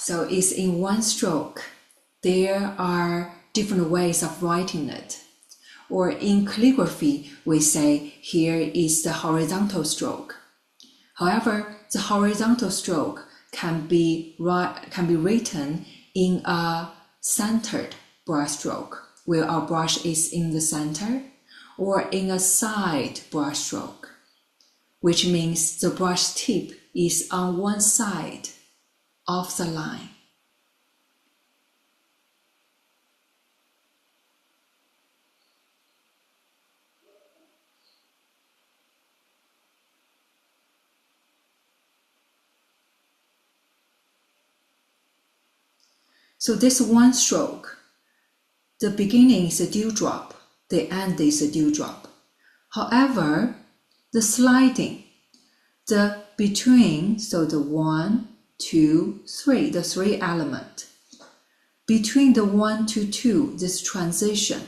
So it's in one stroke. There are different ways of writing it. Or in calligraphy, we say here is the horizontal stroke. However, the horizontal stroke can be written in a centered brush stroke, where our brush is in the center, or in a side brush stroke, which means the brush tip is on one side of the line. So this one stroke, the beginning is a dewdrop, the end is a dewdrop. However, the sliding, the between, so the 1, 2, 3, the 3 element, between the 1 to 2, this transition,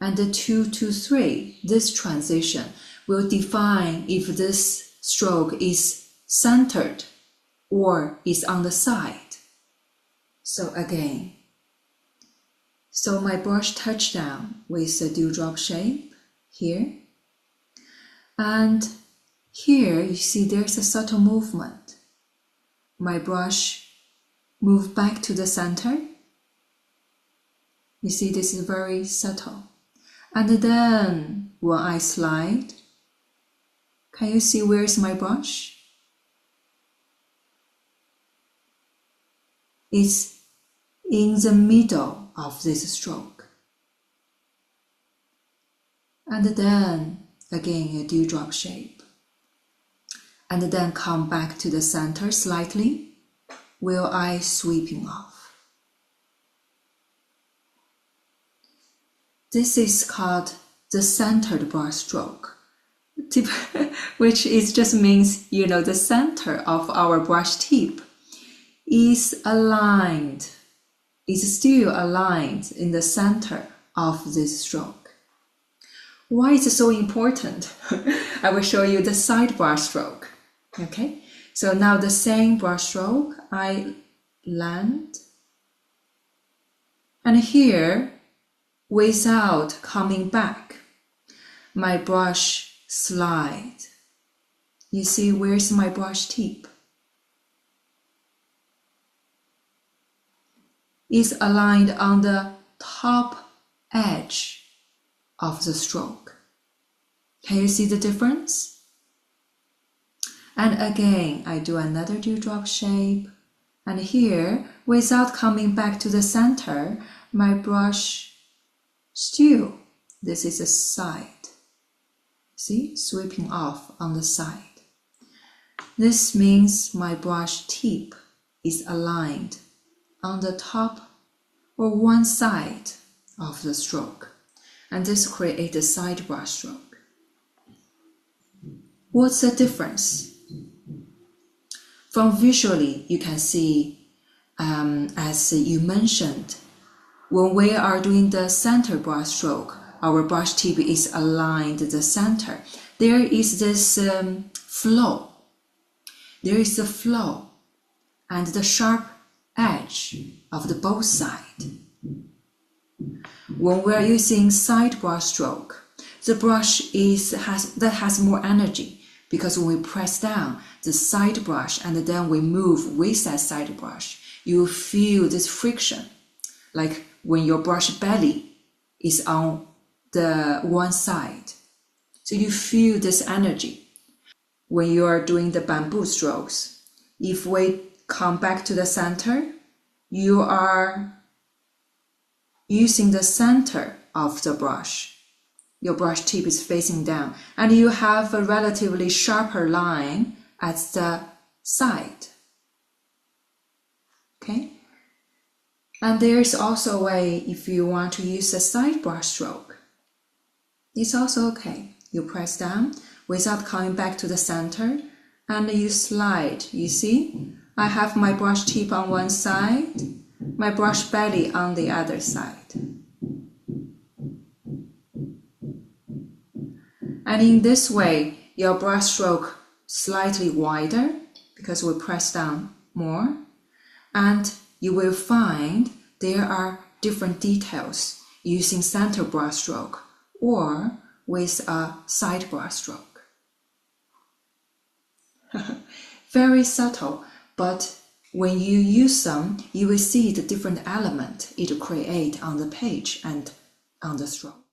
and the 2 to 3, this transition will define if this stroke is centered or is on the side. So again, so my brush touch down with a dewdrop shape here. And here you see there's a subtle movement. My brush move back to the center. You see this is very subtle. And then when I slide, can you see where's my brush? It's in the middle of this stroke. And then again a dewdrop shape. And then come back to the center slightly, while I sweeping off. This is called the centered brush stroke, which is just means, the center of our brush tip is aligned, is still aligned in the center of this stroke. Why is it so important? I will show you the side brush stroke. Okay, so now the same brush stroke, I land, and here, without coming back, my brush slide. You see where's my brush tip? Is aligned on the top edge of the stroke. Can you see the difference? And again, I do another dewdrop shape. And here, without coming back to the center, my brush still, this is a side. See, sweeping off on the side. This means my brush tip is aligned on the top or one side of the stroke. And this creates a side brush stroke. What's the difference? From visually, you can see, as you mentioned, when we are doing the center brush stroke, our brush tip is aligned to the center. There is this flow. There is a flow and the sharp edge of the both sides. When we are using side brush stroke, the brush has more energy, because when we press down the side brush and then we move with that side brush, you feel this friction, like when your brush belly is on the one side. So you feel this energy. When you are doing the bamboo strokes, if we come back to the center, you are using the center of the brush. Your brush tip is facing down, and you have a relatively sharper line at the side. Okay? And there's also a way, if you want to use a side brush stroke, it's also okay. You press down without coming back to the center, and you slide. You see, I have my brush tip on one side, my brush belly on the other side. And in this way, your brush stroke slightly wider because we press down more, and you will find there are different details using center brushstroke or with a side brushstroke. Very subtle, but when you use them, you will see the different element it creates on the page and on the stroke.